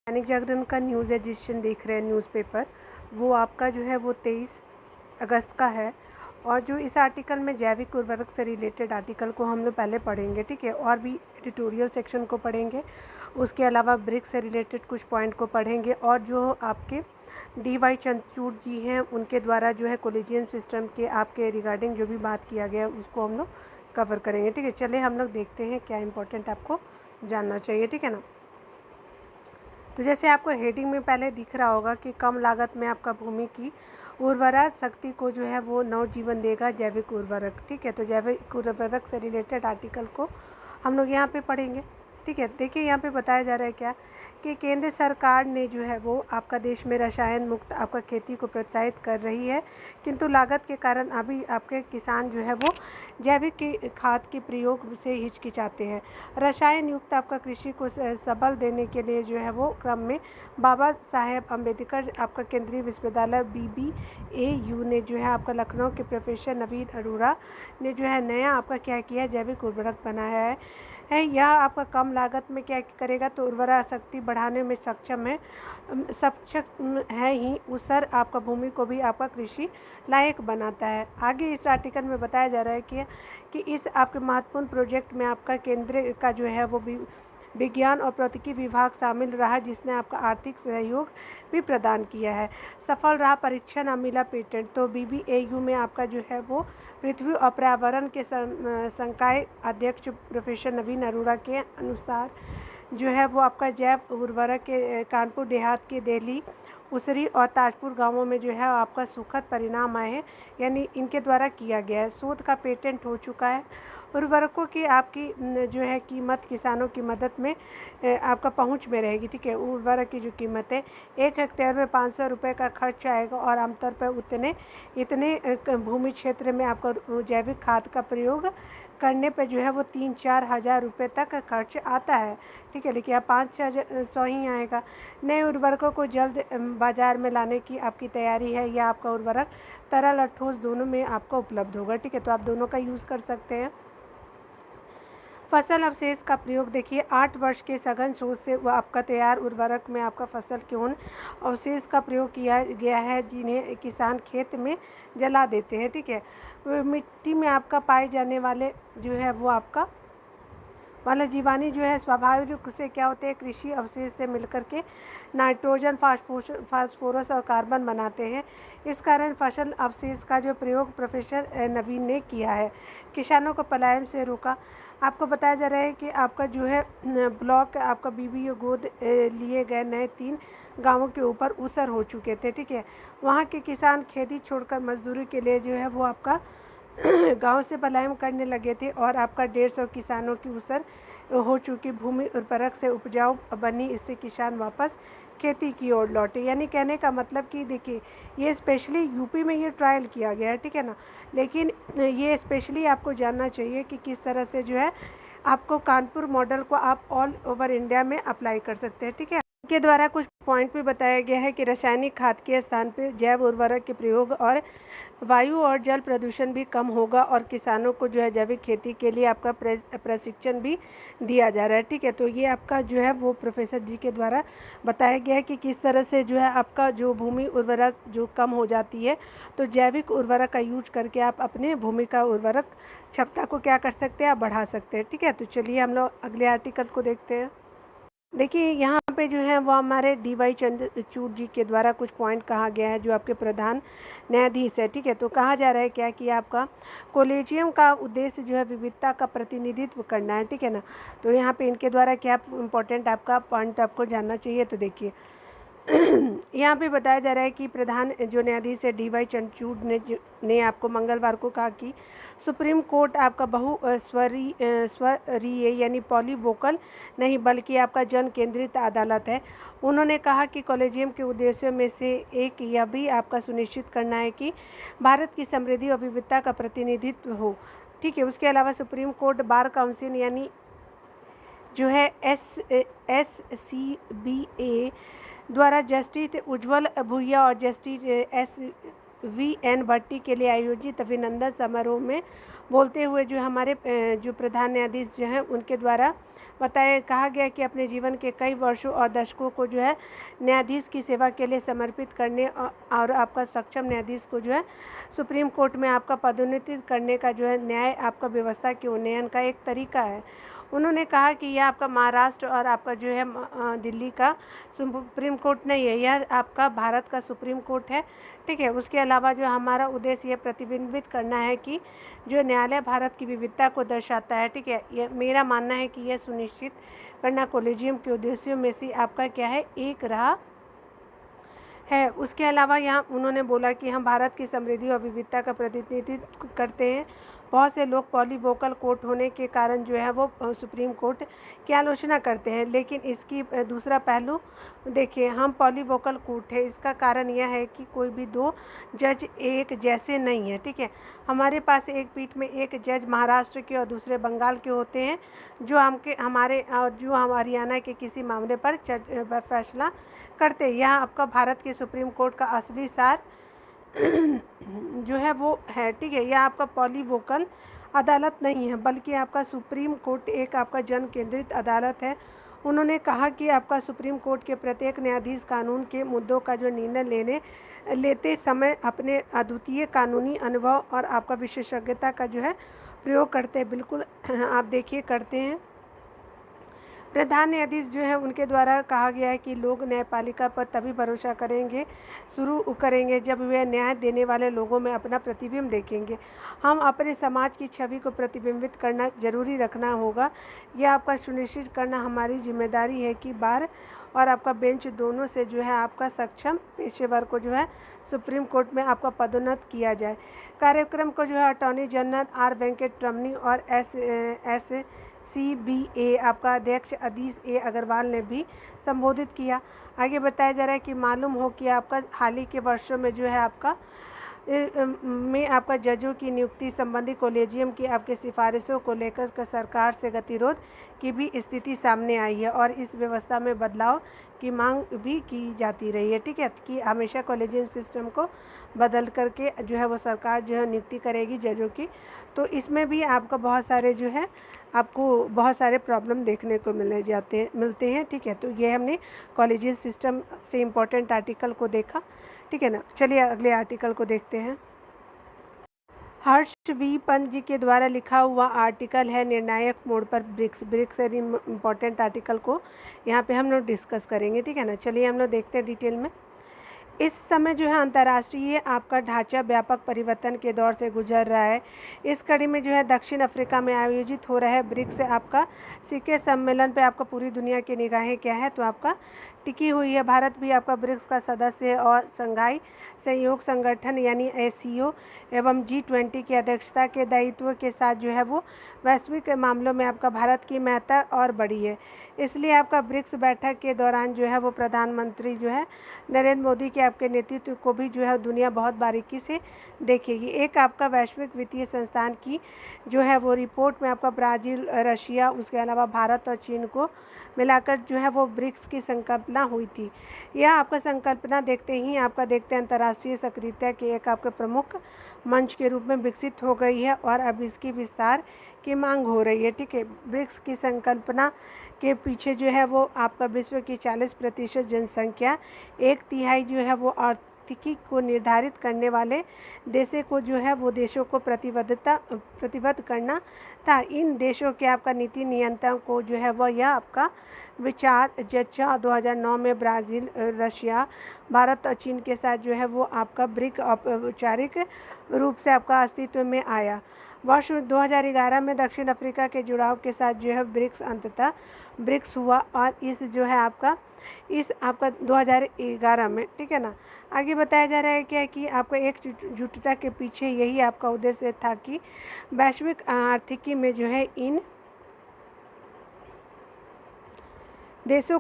दैनिक जागरण का news addition देख रहे हैं न्यूज़पेपर, वो आपका जो है वो 23 अगस्त का है। और जो इस आर्टिकल में जैविक उर्वरक से रिलेटेड आर्टिकल को हम लोग पहले पढ़ेंगे, ठीक है, और भी एडिटोरियल सेक्शन को पढ़ेंगे। उसके अलावा ब्रिक्स से रिलेटेड कुछ पॉइंट को पढ़ेंगे और जो आपके DY चंद्रचूड़ जी हैं उनके द्वारा जो है कॉलेजियम सिस्टम के आपके रिगार्डिंग जो भी बात किया गया है उसको हम लोग कवर करेंगे, ठीक है। चलिए हम लोग देखते हैं क्या इंपॉर्टेंट आपको जानना चाहिए, ठीक है ना। तो जैसे आपको हेडिंग में पहले दिख रहा होगा कि कम लागत में आपका भूमि की उर्वरा शक्ति को जो है वो नवजीवन देगा जैविक उर्वरक, ठीक है। तो जैविक उर्वरक से रिलेटेड आर्टिकल को हम लोग यहाँ पे पढ़ेंगे, ठीक है। देखिए यहाँ पे बताया जा रहा है क्या कि केंद्र सरकार ने जो है वो आपका देश में रसायन मुक्त आपका खेती को प्रोत्साहित कर रही है, किंतु लागत के कारण अभी आपके किसान जो है वो जैविक खाद के प्रयोग से हिचकिचाते हैं। रसायन युक्त आपका कृषि को सबल देने के लिए जो है वो क्रम में बाबा साहेब अम्बेडकर आपका केंद्रीय विश्वविद्यालय BBAU ने जो है आपका लखनऊ के प्रोफेसर नवीन अरोड़ा ने जो है नया आपका क्या किया है, जैविक उर्वरक बनाया है। यह आपका कम लागत में क्या करेगा, तो उर्वरा शक्ति बढ़ाने में सक्षम है ही, उसर आपका भूमि को भी आपका कृषि लायक बनाता है। आगे इस आर्टिकल में बताया जा रहा है कि इस आपके महत्वपूर्ण प्रोजेक्ट में आपका केंद्र का जो है वो भी विज्ञान और प्रौद्योगिकी विभाग शामिल रहा, जिसने आपका आर्थिक सहयोग भी प्रदान किया है। सफल रहा परीक्षण और मिला पेटेंट। तो BBAU में आपका जो है वो पृथ्वी और पर्यावरण के संकाय अध्यक्ष प्रोफेसर नवीन अरोड़ा के अनुसार जो है वो आपका जैव उर्वरक के कानपुर देहात के देहली, उसरी और ताजपुर गांवों में जो है आपका सुखद परिणाम आए हैं, यानी इनके द्वारा किया गया है। शोध का पेटेंट हो चुका है। उर्वरकों की आपकी जो है कीमत किसानों की मदद में आपका पहुंच में रहेगी, ठीक है। उर्वरक की जो कीमत है 1 हेक्टेयर में 500 रुपये का खर्च आएगा और आमतौर पर इतने भूमि क्षेत्र में आपका जैविक खाद का प्रयोग करने पर जो है वो 3-4 हज़ार रुपये तक खर्च आता है, ठीक है। लेकिन अब 500 ही आएगा। नए उर्वरकों को जल्द बाजार में लाने की आपकी तैयारी है। यह आपका उर्वरक तरल और ठोस दोनों में आपको उपलब्ध होगा, ठीक है। तो आप दोनों का यूज़ कर सकते हैं। फसल अवशेष का प्रयोग देखिए 8 वर्ष के सघन शोध से वह आपका तैयार उर्वरक में आपका फसल के उन अवशेष का प्रयोग किया गया है जिन्हें किसान खेत में जला देते हैं, ठीक है। मिट्टी में आपका पाए जाने वाले जो है वो आपका वाला जीवाणु जो है स्वाभाविक रूप से क्या होते हैं, कृषि अवशेष से मिलकर के नाइट्रोजन, फास्फोरस और कार्बन बनाते हैं। इस कारण फसल अवशेष का जो प्रयोग प्रोफेसर नवीन ने किया है। किसानों को पलायन से रोका। आपको बताया जा रहा है कि आपका जो है ब्लॉक आपका BBAU गोद लिए गए नए 3 गांवों के ऊपर उसर हो चुके थे, ठीक है। वहाँ के किसान खेती छोड़कर मजदूरी के लिए जो है वो आपका गांव से पलायन करने लगे थे और आपका 150 किसानों की उसर हो चुकी भूमि उर्वरक से उपजाऊ बनी, इससे किसान वापस खेती की ओर लौटे। यानी कहने का मतलब कि देखिए ये स्पेशली यूपी में ये ट्रायल किया गया है, ठीक है ना। लेकिन ये स्पेशली आपको जानना चाहिए कि किस तरह से जो है आपको कानपुर मॉडल को आप ऑल ओवर इंडिया में अप्लाई कर सकते हैं, ठीक है। के द्वारा कुछ पॉइंट भी बताया गया है कि रासायनिक खाद के स्थान पर जैव उर्वरक के प्रयोग और वायु और जल प्रदूषण भी कम होगा और किसानों को जो है जैविक खेती के लिए आपका प्रशिक्षण भी दिया जा रहा है, ठीक है। तो ये आपका जो है वो प्रोफेसर जी के द्वारा बताया गया है कि किस तरह से जो है आपका जो भूमि उर्वरा जो कम हो जाती है, तो जैविक उर्वरक का यूज करके आप अपने भूमि का उर्वरक क्षमता को क्या कर सकते हैं, आप बढ़ा सकते हैं, ठीक है। तो चलिए हम लोग अगले आर्टिकल को देखते हैं। देखिए यहाँ पे जो है वो हमारे DY चंद्रचूड़ जी के द्वारा कुछ पॉइंट कहा गया है, जो आपके प्रधान न्यायाधीश है, ठीक है। तो कहा जा रहा है क्या कि आपका कॉलेजियम का उद्देश्य जो है विविधता का प्रतिनिधित्व करना है, ठीक है ना। तो यहाँ पे इनके द्वारा क्या इम्पोर्टेंट आपका पॉइंट आपको जानना चाहिए, तो देखिए यहाँ पे बताया जा रहा है कि प्रधान जो न्यायाधीश है DY चंद्रचूड़ ने आपको मंगलवार को कहा कि सुप्रीम कोर्ट आपका स्वरीय यानी पॉलीवोकल नहीं बल्कि आपका जन केंद्रित अदालत है। उन्होंने कहा कि कॉलेजियम के उद्देश्यों में से एक यह भी आपका सुनिश्चित करना है कि भारत की समृद्धि और विविधता का प्रतिनिधित्व हो, ठीक है। उसके अलावा सुप्रीम कोर्ट बार काउंसिल यानी जो है SCBA द्वारा जस्टिस उज्ज्वल भुइया और जस्टिस SVN भट्टी के लिए आयोजित अभिनंदन समारोह में बोलते हुए जो हमारे जो प्रधान न्यायाधीश जो हैं उनके द्वारा कहा गया कि अपने जीवन के कई वर्षों और दशकों को जो है न्यायाधीश की सेवा के लिए समर्पित करने और आपका सक्षम न्यायाधीश को जो है सुप्रीम कोर्ट में आपका पदोन्नति करने का जो है न्याय आपका व्यवस्था के उन्नयन का एक तरीका है। उन्होंने कहा कि यह आपका महाराष्ट्र और आपका जो है दिल्ली का सुप्रीम कोर्ट नहीं है, यह आपका भारत का सुप्रीम कोर्ट है, ठीक है। उसके अलावा जो हमारा उद्देश्य यह प्रतिबिंबित करना है कि जो न्यायालय भारत की विविधता को दर्शाता है, ठीक है। यह मेरा मानना है कि यह सुनिश्चित करना कॉलेजियम के उद्देश्यों में से आपका क्या है, एक रहा है। उसके अलावा यहाँ उन्होंने बोला कि हम भारत की समृद्धि और विविधता का प्रतिनिधित्व करते हैं। बहुत से लोग पॉलीवोकल कोर्ट होने के कारण जो है वो सुप्रीम कोर्ट की आलोचना करते हैं, लेकिन इसकी दूसरा पहलू देखिए, हम पॉलीवोकल कोर्ट है, इसका कारण यह है कि कोई भी दो जज एक जैसे नहीं है, ठीक है। हमारे पास एक पीठ में एक जज महाराष्ट्र के और दूसरे बंगाल के होते हैं, जो हम हरियाणा के किसी मामले पर फैसला करते हैं। यह आपका भारत के सुप्रीम कोर्ट का असली सार जो है वो है, ठीक है। यह आपका पॉलीवोकल अदालत नहीं है, बल्कि आपका सुप्रीम कोर्ट एक आपका जन केंद्रित अदालत है। उन्होंने कहा कि आपका सुप्रीम कोर्ट के प्रत्येक न्यायाधीश कानून के मुद्दों का जो निर्णय लेते समय अपने अद्वितीय कानूनी अनुभव और आपका विशेषज्ञता का जो है प्रयोग करते हैं। बिल्कुल आप देखिए करते हैं। प्रधान न्यायाधीश जो है उनके द्वारा कहा गया है कि लोग न्यायपालिका पर तभी भरोसा शुरू करेंगे जब वे न्याय देने वाले लोगों में अपना प्रतिबिंब देखेंगे। हम अपने समाज की छवि को प्रतिबिंबित करना जरूरी रखना होगा। यह आपका सुनिश्चित करना हमारी जिम्मेदारी है कि बार और आपका बेंच दोनों से जो है आपका सक्षम पेशेवर को जो है सुप्रीम कोर्ट में आपका पदोन्नत किया जाए। कार्यक्रम को जो है अटॉर्नी जनरल आर वेंकट रमनी और एस CBA आपका अध्यक्ष अदीश ए अग्रवाल ने भी संबोधित किया। आगे बताया जा रहा है कि मालूम हो कि आपका हाल ही के वर्षों में जो है आपका जजों की नियुक्ति संबंधी कॉलेजियम की आपके सिफारिशों को लेकर सरकार से गतिरोध की भी स्थिति सामने आई है और इस व्यवस्था में बदलाव की मांग भी की जाती रही है, ठीक है। कि हमेशा कॉलेजियम सिस्टम को बदल करके जो है वो सरकार जो है नियुक्ति करेगी जजों की, तो इसमें भी आपका बहुत सारे जो है आपको बहुत सारे प्रॉब्लम देखने को मिलते हैं, ठीक है। तो ये हमने कॉलेजियम सिस्टम से इम्पोर्टेंट आर्टिकल को देखा, ठीक है ना। चलिए अगले आर्टिकल को देखते हैं। हर्ष वी पंत जी के द्वारा लिखा हुआ आर्टिकल है निर्णायक मोड़ पर ब्रिक्स से इम्पोर्टेंट आर्टिकल को यहाँ पे हम लोग डिस्कस करेंगे, ठीक है ना। चलिए हम लोग देखते हैं डिटेल में। इस समय जो है अंतर्राष्ट्रीय आपका ढांचा व्यापक परिवर्तन के दौर से गुजर रहा है। इस कड़ी में जो है दक्षिण अफ्रीका में आयोजित हो रहा है ब्रिक्स आपका शिखर सम्मेलन पे आपका पूरी दुनिया की निगाहें क्या है, तो आपका टिकी हुई है। भारत भी आपका ब्रिक्स का सदस्य है और संघाई सहयोग संगठन यानी SCO एवं G20 की अध्यक्षता के दायित्व के साथ जो है वो वैश्विक मामलों में आपका भारत की महत्ता और बढ़ी है। इसलिए आपका ब्रिक्स बैठक के दौरान जो है वो प्रधानमंत्री जो है नरेंद्र मोदी के आपके नेतृत्व को भी जो है दुनिया बहुत बारीकी से देखेगी। एक आपका वैश्विक वित्तीय संस्थान की जो है वो रिपोर्ट में आपका ब्राज़ील, रशिया, उसके अलावा भारत और चीन को मिलाकर जो है वो ब्रिक्स की संकल्पना हुई थी। यह आपका संकल्पना देखते हैं अंतर्राष्ट्रीय सक्रियता के एक आपके प्रमुख मंच के रूप में विकसित हो गई है और अब इसकी विस्तार की मांग हो रही है, ठीक है। ब्रिक्स की संकल्पना के पीछे जो है वो आपका विश्व की 40% जनसंख्या, 1/3 जो है वो आर्थिकी को निर्धारित करने वाले देशों को जो है वो देशों को प्रतिबद्ध करना था। इन देशों के आपका नीति नियंत्रण को जो है वह यह आपका विचार 2009 में ब्राज़ील, रशिया, भारत और चीन के साथ जो है वो आपका ब्रिक औपचारिक रूप से आपका अस्तित्व में आया। वर्ष 2011 में दक्षिण अफ्रीका के जुड़ाव के साथ जो है अंततः ब्रिक्स हुआ और इस 2011 में, ठीक है ना। आगे बताया जा रहा है क्या कि आपका एकजुटता के पीछे यही आपका उद्देश्य था कि वैश्विक आर्थिकी में जो है इन देशों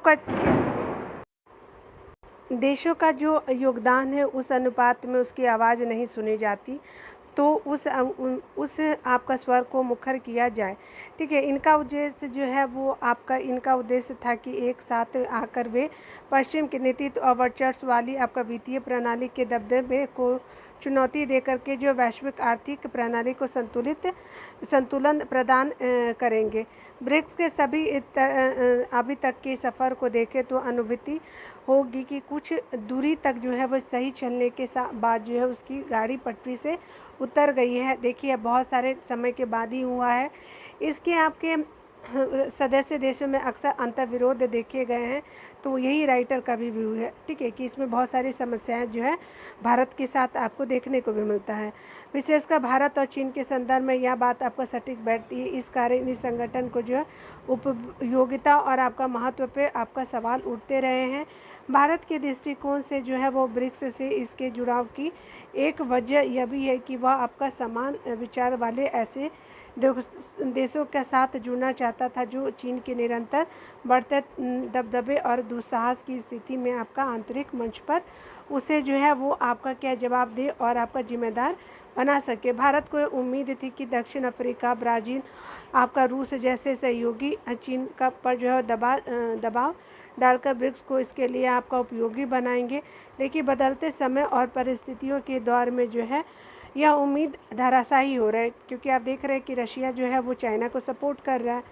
का जो योगदान है उस अनुपात में उसकी आवाज़ नहीं सुनी जाती। तो उस आपका स्वर को मुखर किया जाए, ठीक है। इनका उद्देश्य जो है वो आपका इनका उद्देश्य था कि एक साथ आकर वे पश्चिम के नेतृत्व और वर्चस्व वाली आपका वित्तीय प्रणाली के दबदबे को चुनौती देकर के जो वैश्विक आर्थिक प्रणाली को संतुलन प्रदान करेंगे। ब्रिक्स के सभी अभी तक के सफ़र को देखें तो अनुभूति होगी कि कुछ दूरी तक जो है वो सही चलने के बाद जो है उसकी गाड़ी पटरी से उतर गई है। देखिए बहुत सारे समय के बाद ही हुआ है। इसके आपके सदस्य देशों में अक्सर अंतर्विरोध देखे गए हैं, तो यही राइटर का भी व्यू है, ठीक है, कि इसमें बहुत सारी समस्याएं जो है भारत के साथ आपको देखने को भी मिलता है। विशेषकर भारत और चीन के संदर्भ में यह बात आपको सटीक बैठती है। इस कारण इस संगठन को जो है उपयोगिता और आपका महत्व पे आपका सवाल उठते रहे हैं। भारत के दृष्टिकोण से जो है वो ब्रिक्स से इसके जुड़ाव की एक वजह यह भी है कि वह आपका समान विचार वाले ऐसे देशों के साथ जुड़ना चाहता था जो चीन के निरंतर बढ़ते दबदबे और दुस्साहस की स्थिति में आपका आंतरिक मंच पर उसे जो है वो आपका क्या जवाब दे और आपका जिम्मेदार बना सके। भारत को उम्मीद थी कि दक्षिण अफ्रीका, ब्राज़ील, आपका रूस जैसे सहयोगी चीन का पर जो है दबाव डालकर ब्रिक्स को इसके लिए आपका उपयोगी बनाएंगे, लेकिन बदलते समय और परिस्थितियों के दौर में जो है यह उम्मीद धराशायी हो रहा है, क्योंकि आप देख रहे हैं कि रशिया जो है वो चाइना को सपोर्ट कर रहा है,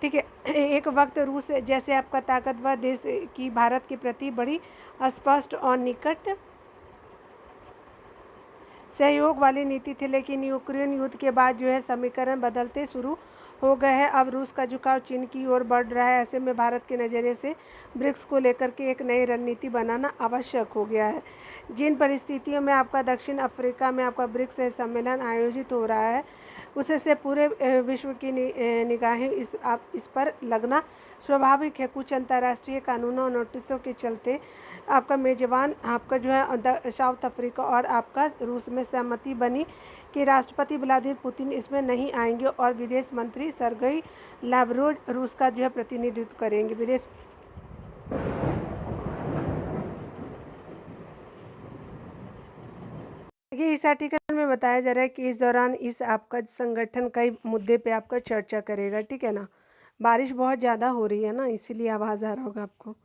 ठीक है। एक वक्त रूस जैसे आपका ताकतवर देश की भारत के प्रति बड़ी स्पष्ट और निकट सहयोग वाली नीति थी, लेकिन यूक्रेन युद्ध के बाद जो है समीकरण बदलते शुरू हो गए हैं। अब रूस का झुकाव चीन की ओर बढ़ रहा है। ऐसे में भारत के नज़रिए से ब्रिक्स को लेकर के एक नई रणनीति बनाना आवश्यक हो गया है। जिन परिस्थितियों में आपका दक्षिण अफ्रीका में आपका ब्रिक्स सम्मेलन आयोजित हो रहा है, उससे पूरे विश्व की निगाहें इस पर लगना स्वाभाविक है। कुछ अंतर्राष्ट्रीय कानूनों और नोटिसों के चलते आपका मेजबान आपका जो है साउथ अफ्रीका और आपका रूस में सहमति बनी कि राष्ट्रपति व्लादिमीर पुतिन इसमें नहीं आएंगे और विदेश मंत्री सर्गेई लावरोव रूस का जो है प्रतिनिधित्व करेंगे। विदेश देखिए इस आर्टिकल में बताया जा रहा है कि इस दौरान इस आपका संगठन कई मुद्दे पे आपका चर्चा करेगा, ठीक है ना। बारिश बहुत ज़्यादा हो रही है ना, इसीलिए आवाज़ आ रहा होगा आपको।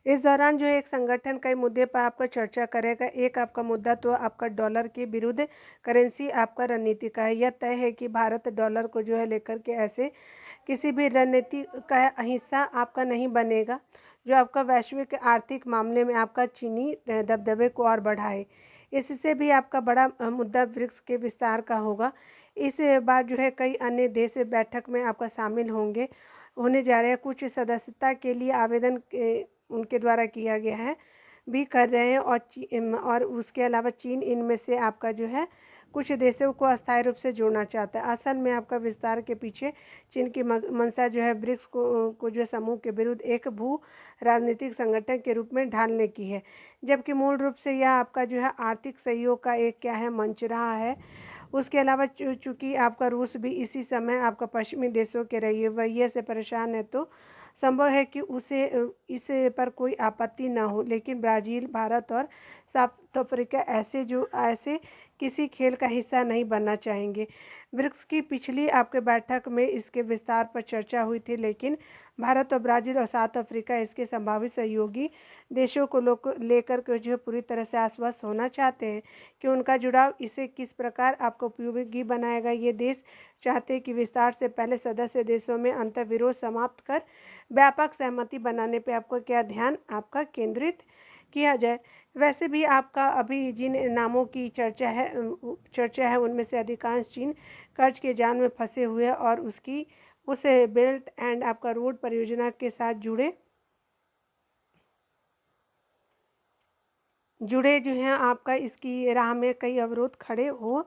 इस दौरान जो है एक संगठन कई मुद्दे पर आपका चर्चा करेगा। एक आपका मुद्दा तो आपका डॉलर के विरुद्ध करेंसी आपका रणनीति का है। यह तय है कि भारत डॉलर को जो है लेकर के ऐसे किसी भी रणनीति का हिस्सा आपका नहीं बनेगा जो आपका वैश्विक आर्थिक मामले में आपका चीनी दबदबे को और बढ़ाए। इससे भी आपका बड़ा मुद्दा ब्रिक्स के विस्तार का होगा। इस बार जो है कई अन्य देश बैठक में आपका शामिल होने जा रहे हैं। कुछ सदस्यता के लिए आवेदन उनके द्वारा किया गया है भी कर रहे हैं और उसके अलावा चीन इनमें से आपका जो है कुछ देशों को अस्थायी रूप से जोड़ना चाहता है। असल में आपका विस्तार के पीछे चीन की मंशा जो है ब्रिक्स को जो समूह के विरुद्ध एक भू राजनीतिक संगठन के रूप में ढालने की है, जबकि मूल रूप से यह आपका जो है आर्थिक सहयोग का एक क्या है मंच रहा है। उसके अलावा चूँकि आपका रूस भी इसी समय आपका पश्चिमी देशों के रवैये से परेशान है, तो संभव है कि उसे इस पर कोई आपत्ति ना हो, लेकिन ब्राज़ील, भारत और साउथ अफ्रीका ऐसे किसी खेल का हिस्सा नहीं बनना चाहेंगे। ब्रिक्स की पिछली आपके बैठक में इसके विस्तार पर चर्चा हुई थी, लेकिन भारत और ब्राज़ील और साउथ अफ्रीका इसके संभावित सहयोगी देशों को लेकर के जो पूरी तरह से आश्वस्त होना चाहते हैं कि उनका जुड़ाव इसे किस प्रकार आपको उपयोगी बनाएगा। ये देश चाहते हैं कि विस्तार से पहले सदस्य देशों में अंतर्विरोध समाप्त कर व्यापक सहमति बनाने पे आपको क्या ध्यान आपका केंद्रित किया जाए। वैसे भी आपका अभी जिन नामों की चर्चा है उनमें से अधिकांश चीन कर्ज के जाल में फंसे हुए हैं और उस बेल्ट एंड आपका रोड परियोजना के साथ जुड़े जो हैं आपका इसकी राह में कई अवरोध खड़े हो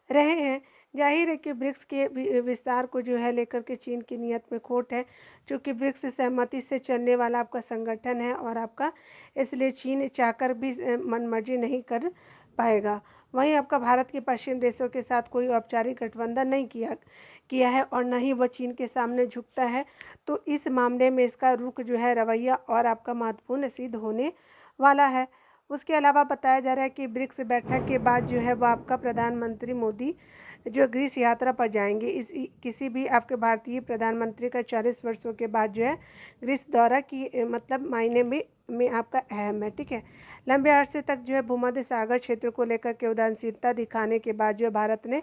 रहे हैं। जाहिर है कि ब्रिक्स के विस्तार को जो है लेकर के चीन की नीयत में खोट है, क्योंकि ब्रिक्स सहमति से चलने वाला आपका संगठन है और आपका इसलिए चीन चाहकर भी मनमर्जी नहीं कर पाएगा। वहीं आपका भारत के पश्चिम देशों के साथ कोई औपचारिक गठबंधन नहीं किया है और न ही वह चीन के सामने झुकता है, तो इस मामले में इसका रुख जो है रवैया और आपका महत्वपूर्ण सिद्ध होने वाला है। उसके अलावा बताया जा रहा है कि ब्रिक्स बैठक के बाद जो है वो आपका प्रधानमंत्री मोदी जो ग्रीस यात्रा पर जाएंगे। किसी भी आपके भारतीय प्रधानमंत्री का 40 वर्षों के बाद जो है ग्रीस दौरा की मतलब मायने में आपका अहम है, ठीक है। लंबे अरसे तक जो है भूमध्य सागर क्षेत्र को लेकर के उदासीनता दिखाने के बाद जो है भारत ने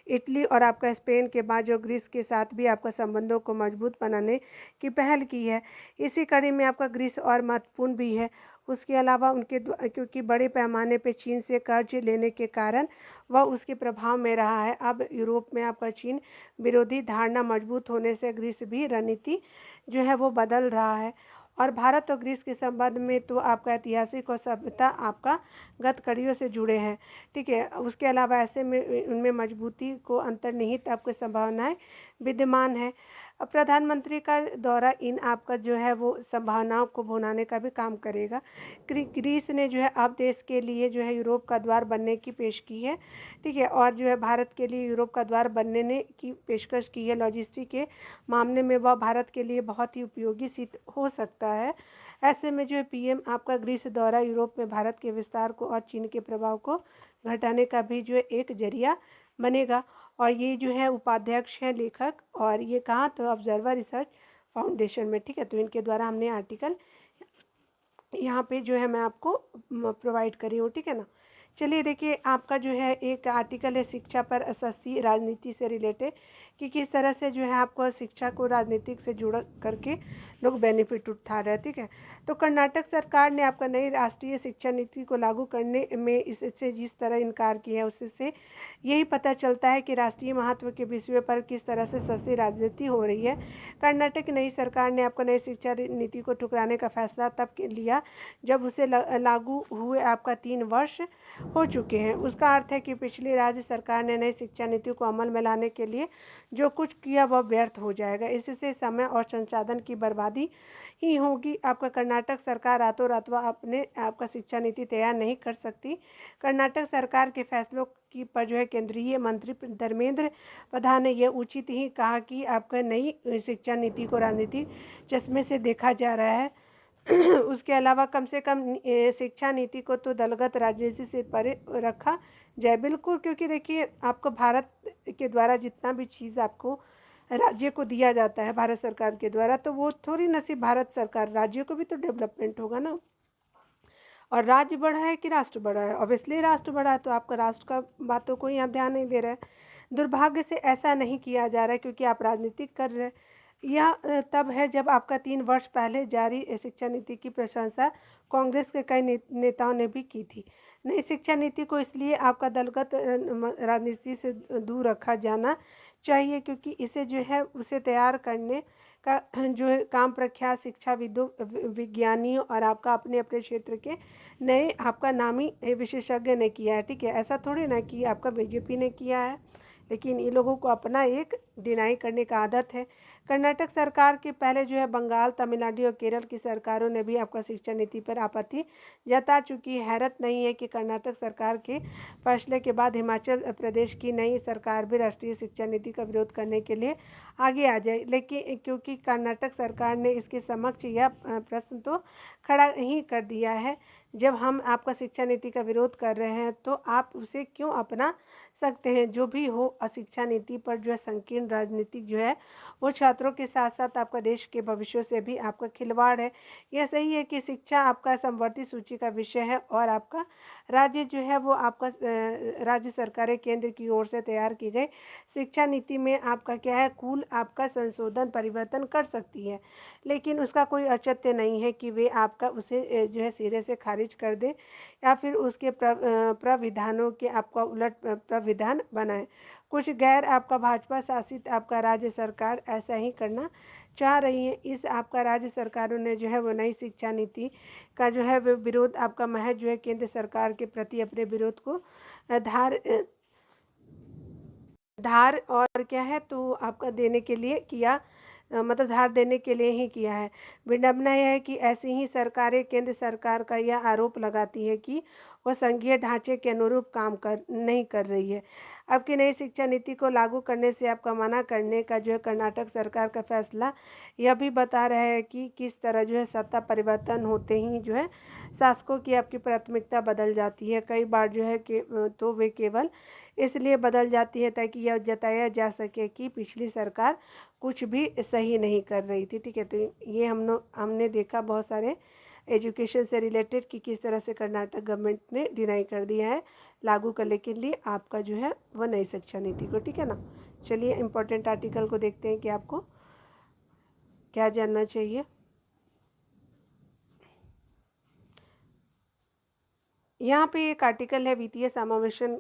इटली और आपका स्पेन के बाद जो ग्रीस के साथ भी आपका संबंधों को मजबूत बनाने की पहल की है। इसी कड़ी में आपका ग्रीस और महत्वपूर्ण भी है। उसके अलावा क्योंकि बड़े पैमाने पे चीन से कर्ज लेने के कारण वह उसके प्रभाव में रहा है। अब यूरोप में आपका चीन विरोधी धारणा मजबूत होने से ग्रीस भी रणनीति जो है वो बदल रहा है। और भारत और ग्रीस के संबंध में तो आपका ऐतिहासिक और सभ्यता आपका गत कड़ियों से जुड़े हैं, ठीक है। उसके अलावा ऐसे में उनमें मजबूती को अंतर्निहित आपकी संभावनाएं विद्यमान है। अब प्रधानमंत्री का दौरा इन आपका जो है वो संभावनाओं को भुनाने का भी काम करेगा। ग्रीस ने जो है अब देश के लिए जो है यूरोप का द्वार बनने की पेश की है, ठीक है। और जो है भारत के लिए यूरोप का द्वार बनने की पेशकश की है। लॉजिस्टिक के मामले में वह भारत के लिए बहुत ही उपयोगी सिद्ध हो सकता है। ऐसे में जो है पीएम आपका ग्रीस दौरा यूरोप में भारत के विस्तार को और चीन के प्रभाव को घटाने का भी जो है एक जरिया बनेगा। और ये जो है उपाध्यक्ष हैं लेखक, और ये कहाँ तो ऑब्जर्वर रिसर्च फाउंडेशन में, ठीक है। तो इनके द्वारा हमने आर्टिकल यहाँ पे जो है मैं आपको प्रोवाइड करी हूँ, ठीक है ना। चलिए देखिए, आपका जो है एक आर्टिकल है शिक्षा पर सस्ती राजनीति से रिलेटेड, कि किस तरह से जो है आपको शिक्षा को राजनीतिक से जुड़ करके लोग बेनिफिट उठा रहे हैं, ठीक है। तो कर्नाटक सरकार ने आपका नई राष्ट्रीय शिक्षा नीति को लागू करने में इससे जिस तरह इनकार किया है, उससे यही पता चलता है कि राष्ट्रीय महत्व के विषय पर किस तरह से सस्ती राजनीति हो रही है। कर्नाटक की नई सरकार ने आपको नई शिक्षा नीति को ठुकराने का फैसला तब लिया जब उसे लागू हुए आपका 3 वर्ष हो चुके हैं। उसका अर्थ है कि पिछली राज्य सरकार ने नई शिक्षा नीति को अमल में लाने के लिए जो कुछ किया वह व्यर्थ हो जाएगा। इससे समय और संसाधन की बर्बादी ही होगी। आपका कर्नाटक सरकार रातों रात अपने आपका शिक्षा नीति तैयार नहीं कर सकती। कर्नाटक सरकार के फैसलों की पर जो है केंद्रीय मंत्री धर्मेंद्र प्रधान ने यह उचित ही कहा कि आपका नई शिक्षा नीति को राजनीतिक चश्मे से देखा जा रहा है। उसके अलावा कम से कम शिक्षा नीति को तो दलगत राजनीति से परे रखा जाए, बिल्कुल। क्योंकि देखिए, आपको भारत के द्वारा जितना भी चीज़ आपको राज्य को दिया जाता है भारत सरकार के द्वारा, तो वो थोड़ी न सिर्फ भारत सरकार, राज्य को भी तो डेवलपमेंट होगा ना। और राज्य बढ़ा है कि राष्ट्र बढ़ा है? ऑब्वियसली राष्ट्र बढ़ा है, तो आपका राष्ट्र का बातों को ही आप ध्यान नहीं दे रहे हैं। दुर्भाग्य से ऐसा नहीं किया जा रहा है, क्योंकि आप राजनीतिक कर रहे हैं। यह तब है जब आपका 3 वर्ष पहले जारी शिक्षा नीति की प्रशंसा कांग्रेस के कई नेताओं ने भी की थी। नई शिक्षा नीति को इसलिए आपका दलगत राजनीति से दूर रखा जाना चाहिए, क्योंकि इसे जो है उसे तैयार करने का जो है काम प्रख्यात शिक्षाविदों, विज्ञानियों और आपका अपने अपने क्षेत्र के नए आपका नामी विशेषज्ञ ने किया है, ठीक है। ऐसा थोड़ी ना कि आपका बीजेपी ने किया है, लेकिन इन लोगों को अपना एक डिनाई करने का आदत है। कर्नाटक सरकार के पहले जो है बंगाल, तमिलनाडु और केरल की सरकारों ने भी आपका शिक्षा नीति पर आपत्ति जता चुकी है। हैरत नहीं है कि कर्नाटक सरकार के फैसले के बाद हिमाचल प्रदेश की नई सरकार भी राष्ट्रीय शिक्षा नीति का विरोध करने के लिए आगे आ जाए। लेकिन क्योंकि कर्नाटक सरकार ने इसके समक्ष यह प्रश्न तो खड़ा ही कर दिया है, जब हम आपका शिक्षा नीति का विरोध कर रहे हैं तो आप उसे क्यों अपना सकते हैं। जो भी हो, शिक्षा नीति पर जो है संकीर्ण राजनीति जो है वो छात्रों के साथ साथ आपका देश के भविष्य से भी आपका खिलवाड़ है। यह सही है कि शिक्षा आपका समवर्ती सूची का विषय है, और आपका राज्य जो है वो आपका राज्य सरकारें केंद्र की ओर से तैयार की गई शिक्षा नीति में आपका क्या है, कुल आपका संशोधन परिवर्तन कर सकती है। लेकिन उसका कोई औचित्य नहीं है कि वे आपका उसे जो है सिरे से खारिज कर दे या फिर उसके प्राविधानों के आपका उलट प्राविधान बनाए। कुछ गैर आपका भाजपा शासित आपका राज्य सरकार ऐसा ही करना चाह रही है। इस आपका राज्य सरकारों ने जो है वो नई शिक्षा नीति का जो है वो विरोध आपका महज जो है केंद्र सरकार के प्रति अपने विरोध को धार और क्या है तो आपका देने के लिए किया, मतलब धार देने के लिए ही किया है। विडंबना यह है कि ऐसी ही सरकारें केंद्र सरकार का यह आरोप लगाती है कि वह संघीय ढांचे के अनुरूप काम नहीं कर रही है। आपकी नई शिक्षा नीति को लागू करने से आपका मना करने का जो है कर्नाटक सरकार का फैसला यह भी बता रहा है कि किस तरह जो है सत्ता परिवर्तन होते ही जो है शासकों की आपकी प्राथमिकता बदल जाती है। कई बार जो है कि तो वे केवल इसलिए बदल जाती है ताकि यह जताया जा सके कि पिछली सरकार कुछ भी सही नहीं कर रही थी। ठीक है, तो ये हमने देखा बहुत सारे एजुकेशन से रिलेटेड कि किस तरह से कर्नाटक गवर्नमेंट ने डिनाई कर दिया है लागू करने के लिए आपका जो है वह नई शिक्षा नीति को। ठीक है ना। चलिए इम्पोर्टेंट आर्टिकल को देखते हैं कि आपको क्या जानना चाहिए। यहाँ पे एक आर्टिकल है वित्तीय समावेशन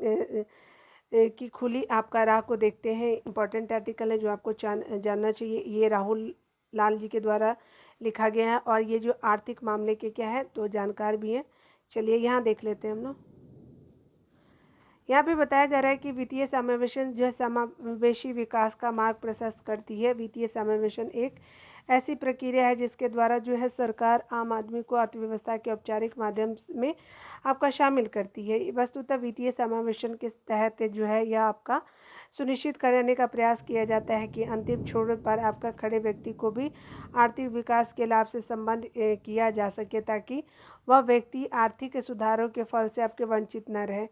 की खुली आपका राह को देखते हैं। इम्पोर्टेंट आर्टिकल है जो आपको जानना चाहिए। ये राहुल लाल जी के द्वारा लिखा गया है और ये जो आर्थिक मामले के क्या है तो जानकार भी हैं। चलिए यहाँ देख लेते हैं हम लोग। यहाँ पे बताया जा रहा है कि वित्तीय समावेशन जो है समावेशी विकास का मार्ग प्रशस्त करती है। वित्तीय समावेशन एक ऐसी प्रक्रिया है जिसके द्वारा जो है सरकार आम आदमी को अर्थव्यवस्था के औपचारिक माध्यम में आपका शामिल करती है। वस्तुतः वित्तीय समावेशन के तहत जो है यह आपका सुनिश्चित करने का प्रयास किया जाता है कि अंतिम छोर पर आपका खड़े व्यक्ति को भी आर्थिक विकास के लाभ से संबंध किया जा सके ताकि वह व्यक्ति आर्थिक सुधारों के फल से आपके वंचित न रहे।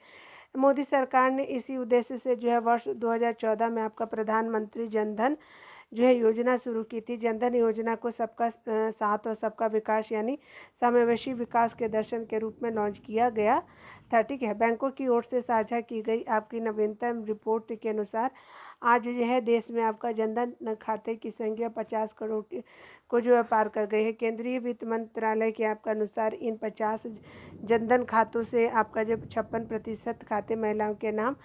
मोदी सरकार ने इसी उद्देश्य से जो है वर्ष 2014 में आपका प्रधानमंत्री जनधन जो है योजना शुरू की थी। जनधन योजना को सबका साथ और सबका विकास यानी समावेशी विकास के दर्शन के रूप में लॉन्च किया गया था। ठीक है, बैंकों की ओर से साझा की गई आपकी नवीनतम रिपोर्ट के अनुसार आज जो है देश में आपका जनधन खाते की संख्या 50 करोड़ को जो है पार कर गई है। केंद्रीय वित्त मंत्रालय के आपका अनुसार इन 50 जनधन खातों से आपका जब 56% खाते महिलाओं के नाम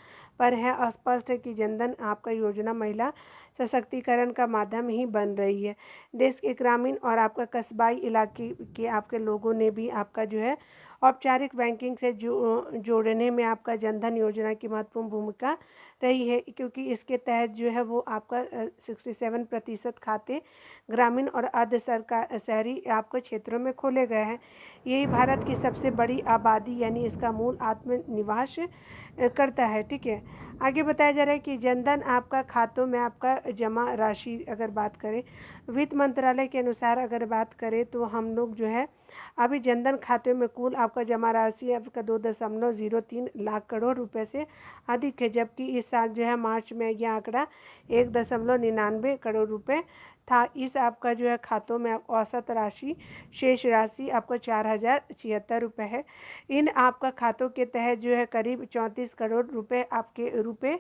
पर है। स्पष्ट है कि जनधन आपका योजना महिला सशक्तिकरण का माध्यम ही बन रही है। देश के ग्रामीण और आपका कस्बाई इलाके के आपके लोगों ने भी आपका जो है औपचारिक बैंकिंग से जोड़ने में आपका जनधन योजना की महत्वपूर्ण भूमिका रही है, क्योंकि इसके तहत जो है वो आपका 67% खाते ग्रामीण और अर्ध सरकार शहरी आपके क्षेत्रों में खोले गए हैं। यही भारत की सबसे बड़ी आबादी यानी इसका मूल आत्मनिवास करता है। ठीक है, आगे बताया जा रहा है कि जनधन आपका खातों में आपका जमा राशि अगर बात करें वित्त मंत्रालय के अनुसार अगर बात करें तो हम लोग जो है अभी जनधन खाते में कुल आपका जमा राशि आपका 2.03 लाख करोड़ रुपए से अधिक है, जबकि इस साल जो है मार्च में यह आंकड़ा 1.99 करोड़ रुपए था। इस आपका जो है खातों में औसत राशि शेष राशि आपका 4076 रुपये है। इन आपका खातों के तहत जो है करीब 34 करोड़ रुपए आपके रुपए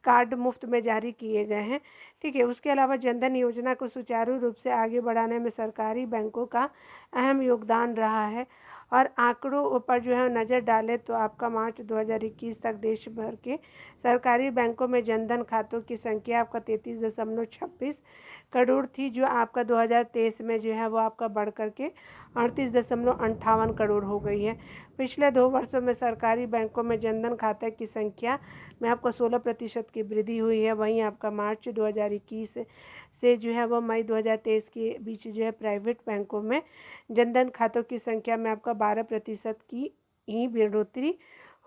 कार्ड मुफ्त में जारी किए गए हैं। ठीक है, उसके अलावा जनधन योजना को सुचारू रूप से आगे बढ़ाने में सरकारी बैंकों का अहम योगदान रहा है। और आंकड़ों पर जो है नज़र डालें तो आपका मार्च 2021 तक देश भर के सरकारी बैंकों में जनधन खातों की संख्या आपका 33.26 करोड़ थी, जो आपका 2023 में जो है वो आपका बढ़ करके 38.58 करोड़ हो गई है। पिछले 2 वर्षों में सरकारी बैंकों में जनधन खाते की संख्या में आपको 16% की वृद्धि हुई है। वहीं आपका मार्च 2021 से जो है वो मई 2023 के बीच जो है प्राइवेट बैंकों में जनधन खातों की संख्या में आपका 12% की ही बढ़ोतरी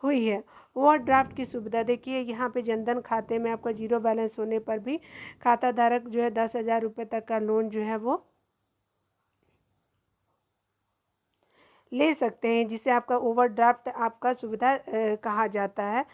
हुई है। ओवरड्राफ्ट की सुविधा देखिए, यहाँ पे जनधन खाते में आपका जीरो बैलेंस होने पर भी खाता धारक जो है 10,000 रुपये तक का लोन जो है वो ले सकते हैं, जिसे आपका ओवरड्राफ्ट आपका सुविधा कहा जाता है।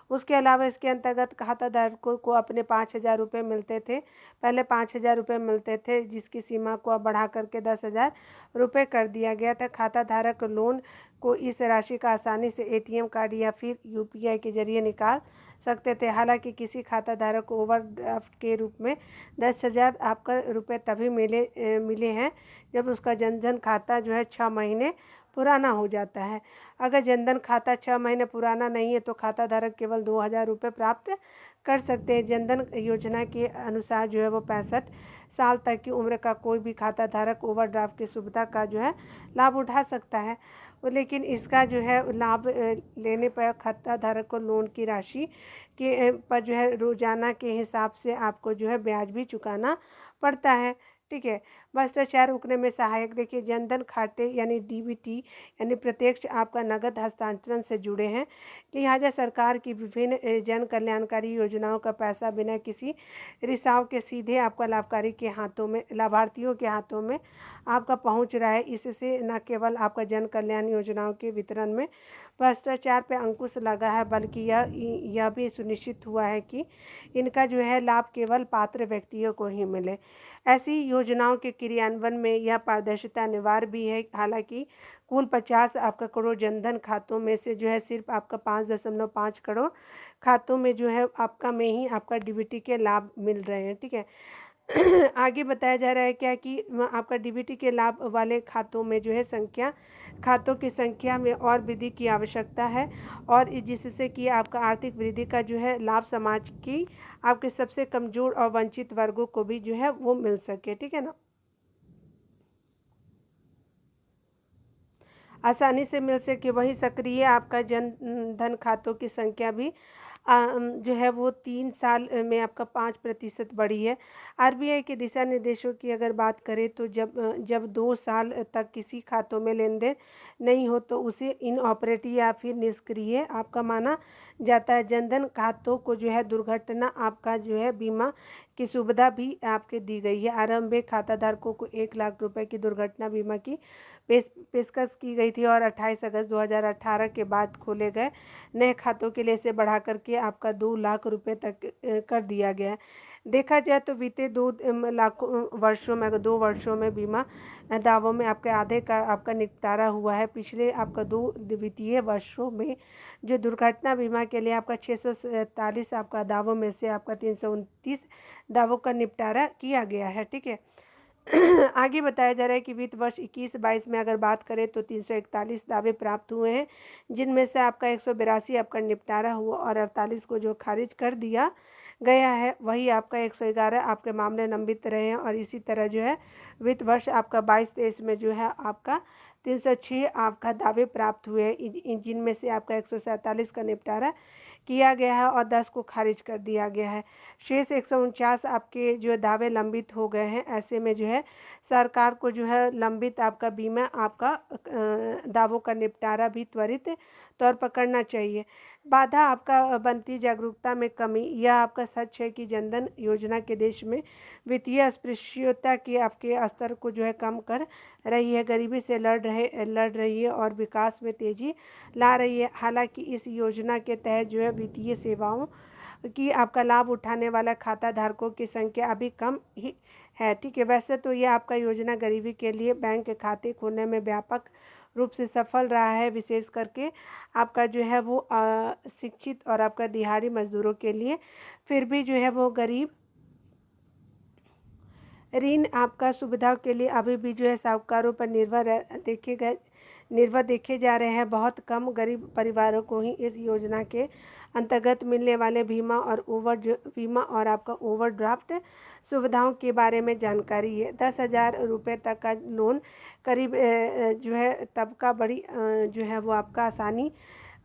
उसके अलावा इसके अंतर्गत खाता धारकों को अपने 5,000 रुपये मिलते थे, पहले 5,000 रुपये मिलते थे, जिसकी सीमा को अब बढ़ा करके 10,000 रुपये कर दिया गया था। खाता धारक लोन को इस राशि का आसानी से ATM कार्ड या फिर UPI के जरिए निकाल सकते थे। हालांकि किसी खाता धारक को ओवरड्राफ्ट के रूप में 10,000 आपका रुपये तभी मिले हैं जब उसका जनधन खाता जो है 6 महीने पुराना हो जाता है। अगर जनधन खाता 6 महीने पुराना नहीं है तो खाता धारक केवल 2,000 रुपये प्राप्त कर सकते हैं। जनधन योजना के अनुसार जो है वो 65 साल तक की उम्र का कोई भी खाता धारक ओवरड्राफ्ट की सुविधा का जो है लाभ उठा सकता है, लेकिन इसका जो है लाभ लेने पर खाता धारक को लोन की राशि के पर जो है रोजाना के हिसाब से आपको जो है ब्याज भी चुकाना पड़ता है। ठीक है। भ्रष्टाचार रुकने में सहायक देखिए जनधन खाते यानी डीबीटी यानी प्रत्यक्ष आपका नगद हस्तांतरण से जुड़े हैं, लिहाजा सरकार की विभिन्न जन कल्याणकारी योजनाओं का पैसा बिना किसी रिसाव के सीधे आपका लाभकारी के हाथों में लाभार्थियों के हाथों में आपका पहुंच रहा है। इससे न केवल आपका जन कल्याण योजनाओं के वितरण में भ्रष्टाचार पर अंकुश लगा है, बल्कि यह भी सुनिश्चित हुआ है कि इनका जो है लाभ केवल पात्र व्यक्तियों को ही मिले। ऐसी योजनाओं के क्रियान्वयन में यह पारदर्शिता अनिवार्य भी है। हालांकि कुल 50 आपका करोड़ जनधन खातों में से जो है सिर्फ आपका 5.5 करोड़ खातों में जो है आपका में ही आपका डीबीटी के लाभ मिल रहे हैं, ठीक है। आगे बताया जा रहा है क्या कि आपका डीबीटी के लाभ वाले खातों में जो है खातों की संख्या में और वृद्धि की आवश्यकता है, और जिससे कि आपका आर्थिक वृद्धि का जो है लाभ समाज की आपके सबसे कमजोर और वंचित वर्गों को भी जो है वो मिल सके, ठीक है ना। आसानी से मिल सके, वही सक्रिय आपका जन धन खातों की संख्या भी जो है वो 3 साल में आपका 5% बढ़ी है। आरबीआई के दिशा निर्देशों की अगर बात करें तो जब 2 साल तक किसी खातों में लेन देन नहीं हो तो उसे इनऑपरेटिव या फिर निष्क्रिय आपका माना जाता है। जनधन खातों को जो है दुर्घटना आपका जो है बीमा की सुविधा भी आपके दी गई है। आरंभिक खाता धारकों को 1 लाख रुपए की दुर्घटना बीमा की पेशकश की गई थी, और 28 अगस्त 2018 के बाद खोले गए नए खातों के लिए इसे बढ़ा करके आपका 2 लाख रुपए तक कर दिया गया है। देखा जाए तो बीते 2 वर्षों में, अगर 2 वर्षों में बीमा दावों में आपके आधे का आपका निपटारा हुआ है। पिछले आपका 2 वित्तीय वर्षों में जो दुर्घटना बीमा के लिए आपका 647 आपका दावों में से आपका 329 दावों का निपटारा किया गया है, ठीक है। आगे बताया जा रहा है कि वित्त वर्ष 21-22 में अगर बात करें तो 341 दावे प्राप्त हुए हैं, जिनमें से आपका 182 आपका निपटारा हुआ और 48 को जो खारिज कर दिया गया है। वही आपका 111 आपके मामले लंबित रहे हैं, और इसी तरह जो है वित्त वर्ष आपका 22-23 में जो है आपका 306 आपका दावे प्राप्त हुए हैं, जिनमें से आपका 147 का निपटारा किया गया है और 10 को खारिज कर दिया गया है। शेष 149 आपके जो दावे लंबित हो गए हैं। ऐसे में जो है सरकार को जो है लंबित आपका बीमा आपका दावों का निपटारा भी त्वरित तौर पर करना चाहिए। बाधा आपका बनती जागरूकता में कमी। यह आपका सच है कि जनधन योजना के देश में वित्तीय अस्पृश्यता के आपके स्तर को जो है कम कर रही है, गरीबी से लड़ रही है और विकास में तेजी ला रही है। हालांकि इस योजना के तहत जो है वित्तीय सेवाओं की आपका लाभ उठाने वाला खाता धारकों की संख्या अभी कम ही है, ठीक है। वैसे तो ये आपका योजना गरीबी के लिए बैंक खाते खोलने में व्यापक रूप से सफल रहा है, विशेष करके आपका जो है वो शिक्षित और आपका दिहाड़ी मजदूरों के लिए। फिर भी जो है वो गरीब ऋण आपका सुविधाओं के लिए अभी भी जो है साहूकारों पर निर्भर देखे जा रहे हैं। बहुत कम गरीब परिवारों को ही इस योजना के अंतर्गत मिलने वाले बीमा और आपका ओवरड्राफ्ट सुविधाओं के बारे में जानकारी है। 10,000 रुपये तक का लोन करीब जो है तबका बड़ी जो है वो आपका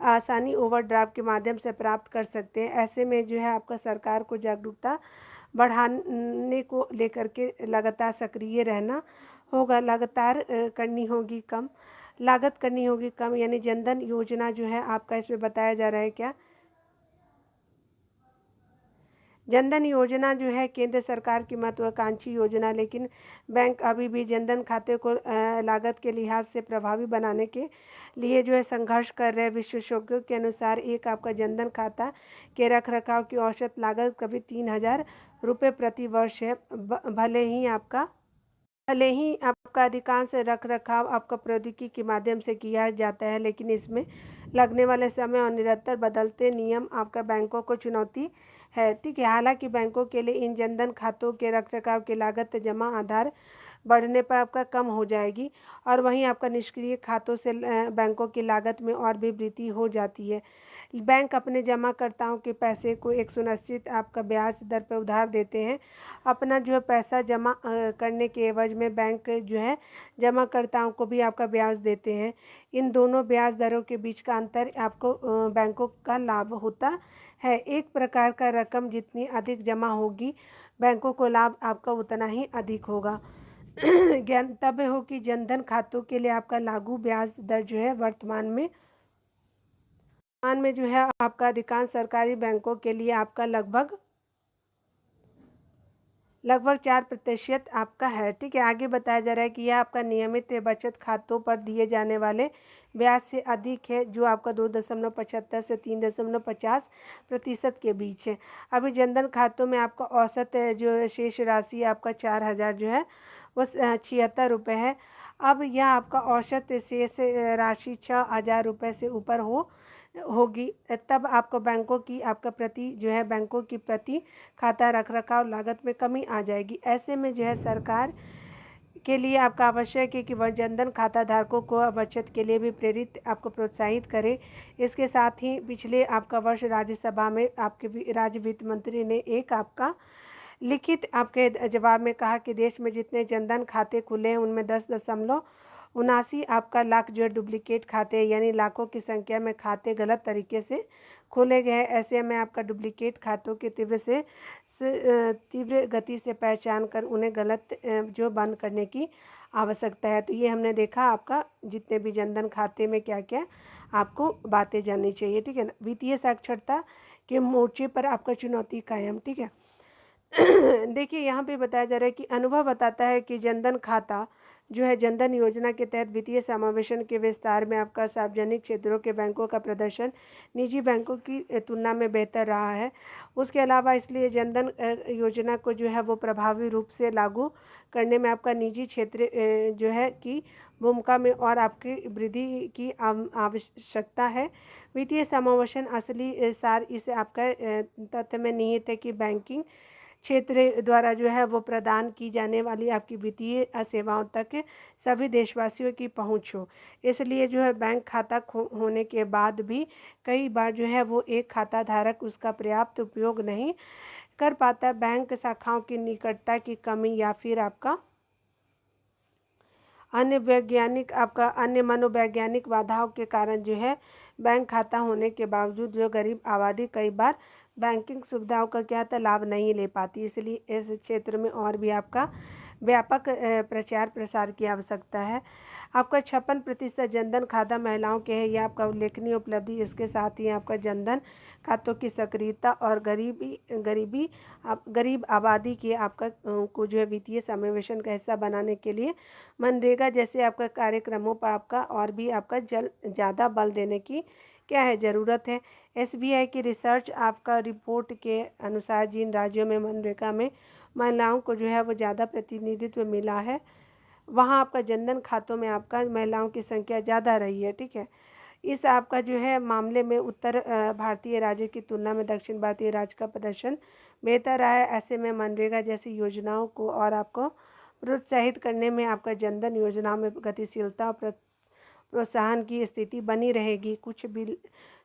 आसानी ओवरड्राफ्ट के माध्यम से प्राप्त कर सकते हैं। ऐसे में जो है आपका सरकार को जागरूकता बढ़ाने को लेकर के लगातार सक्रिय रहना होगा, लगातार लागत करनी होगी कम, यानी जनधन योजना जो है आपका इसमें बताया जा रहा है क्या। जनधन योजना जो है केंद्र सरकार की महत्वाकांक्षी योजना, लेकिन बैंक अभी भी जनधन खाते को लागत के लिहाज से प्रभावी बनाने के लिए जो है संघर्ष कर रहे हैं। विशेषज्ञों के अनुसार एक आपका जनधन खाता के रखरखाव की औसत लागत कभी 3,000 रुपये प्रति वर्ष है। भले ही आपका अधिकांश रखरखाव आपका प्रौद्योगिकी के माध्यम से किया जाता है, लेकिन इसमें लगने वाले समय और निरंतर बदलते नियम आपका बैंकों को चुनौती है, ठीक है। हालांकि बैंकों के लिए इन जनधन खातों के रखरखाव की लागत जमा आधार बढ़ने पर आपका कम हो जाएगी, और वहीं आपका निष्क्रिय खातों से बैंकों की लागत में और भी वृद्धि हो जाती है। बैंक अपने जमाकर्ताओं के पैसे को एक सुनिश्चित आपका ब्याज दर पर उधार देते हैं। अपना जो है पैसा जमा करने के एवज में बैंक जो है जमाकर्ताओं को भी आपका ब्याज देते हैं। इन दोनों ब्याज दरों के बीच का अंतर आपको बैंकों का लाभ होता है। एक प्रकार का रकम जितनी अधिक जमा होगी बैंकों को लाभ आपका उतना ही अधिक होगा। ज्ञातव्य हो कि जनधन खातों के लिए आपका लागू ब्याज दर जो है वर्तमान में जो है आपका अधिकांश सरकारी बैंकों के लिए आपका लगभग 4% आपका है। ठीक है, आगे बताया जा रहा है कि यह आपका नियमित बचत खातों पर दिए जाने वाले ब्याज से अधिक है, जो आपका 2.75 से 3.50% के बीच है। अभी जनधन खातों में आपका औसत जो शेष राशि आपका 4,000 जो है वो 76 रुपये है। अब यह आपका औसत शेष राशि 6,000 रुपये से ऊपर होगी, तब आपको बैंकों की आपका बैंकों की प्रति खाता रख रखाव लागत में कमी आ जाएगी। ऐसे में जो है सरकार के लिए आपका आवश्यक है कि वह जनधन खाता धारकों को बचत के लिए भी आपको प्रोत्साहित करे। इसके साथ ही पिछले आपका वर्ष राज्यसभा में आपके राज्य वित्त मंत्री ने एक आपका लिखित आपके जवाब में कहा कि देश में जितने जनधन खाते खुले हैं उनमें 10.79 आपका लाख जो है डुप्लीकेट खाते, यानी लाखों की संख्या में खाते गलत तरीके से खोले गए हैं। ऐसे में आपका डुप्लीकेट खातों के तीव्र गति से पहचान कर उन्हें गलत जो बंद करने की आवश्यकता है। तो ये हमने देखा आपका जितने भी जनधन खाते में क्या क्या आपको बातें जाननी चाहिए। ठीक है ना। वित्तीय साक्षरता के मोर्चे पर आपका चुनौती कायम। ठीक है। देखिए यहाँ पे बताया जा रहा है कि अनुभव बताता है कि जनधन खाता जो है जनधन योजना के तहत वित्तीय समावेशन के विस्तार में आपका सार्वजनिक क्षेत्रों के बैंकों का प्रदर्शन निजी बैंकों की तुलना में बेहतर रहा है। उसके अलावा इसलिए जनधन योजना को जो है वो प्रभावी रूप से लागू करने में आपका निजी क्षेत्र जो है की भूमिका में और आपकी वृद्धि की आवश्यकता है। वित्तीय समावेशन असली सार इस आपका तथ्य में निहित है कि बैंकिंग क्षेत्र द्वारा जो है वो प्रदान की जाने वाली आपकी वित्तीय सेवाओं तक सभी देशवासियों की पहुंच हो। इसलिए जो है बैंक खाता होने के बाद भी कई बार जो है वो एक खाता धारक उसका पर्याप्त उपयोग नहीं कर पाता। बैंक शाखाओं की निकटता की कमी या फिर आपका अन्य मनोवैज्ञानिक बाधाओं के कारण जो है बैंक खाता होने के बावजूद जो गरीब आबादी कई बार बैंकिंग सुविधाओं का क्या लाभ नहीं ले पाती। इसलिए इस क्षेत्र में और भी आपका व्यापक प्रचार प्रसार की आवश्यकता है। आपका 56% जनधन खाता महिलाओं के है, यह आपका उल्लेखनीय उपलब्धि। इसके साथ ही आपका जनधन खातों की सक्रियता और गरीब आबादी की आपका को जो है वित्तीय समावेशन का हिस्सा बनाने के लिए मनरेगा जैसे आपका कार्यक्रमों पर आपका और भी आपका ज़्यादा बल देने की क्या है ज़रूरत है। SBI की रिसर्च आपका रिपोर्ट के अनुसार जिन राज्यों में मनरेगा में महिलाओं को जो है वो ज़्यादा प्रतिनिधित्व मिला है, वहाँ आपका जनधन खातों में आपका महिलाओं की संख्या ज़्यादा रही है। ठीक है। इस आपका जो है मामले में उत्तर भारतीय राज्यों की तुलना में दक्षिण भारतीय राज्य का प्रदर्शन बेहतर रहा है। ऐसे में मनरेगा जैसी योजनाओं को और आपको प्रोत्साहित करने में आपका जनधन योजना में गतिशीलता और प्रोत्साहन की स्थिति बनी रहेगी।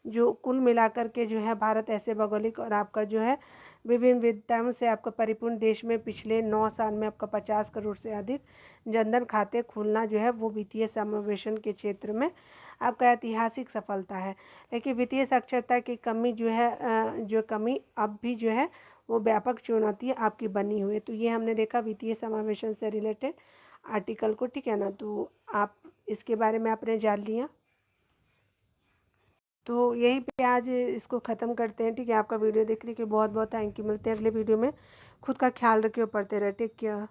जो कुल मिलाकर के जो है भारत ऐसे भौगोलिक और आपका जो है विभिन्न विविधताओं से आपका परिपूर्ण देश में पिछले 9 साल में आपका 50 करोड़ से अधिक जनधन खाते खुलना जो है वो वित्तीय समावेशन के क्षेत्र में आपका ऐतिहासिक सफलता है। लेकिन वित्तीय साक्षरता की कमी जो है जो कमी अब भी जो है वो व्यापक चुनौती आपकी बनी हुई है। तो ये हमने देखा वित्तीय समावेशन से रिलेटेड आर्टिकल को। ठीक है ना। तो आप इसके बारे में आपने जान लिया, तो यहीं पे आज इसको ख़त्म करते हैं। ठीक है। आपका वीडियो देखने के लिए बहुत बहुत थैंक यू। मिलते हैं अगले वीडियो में। खुद का ख्याल रखिए और पढ़ते रहे। Take care.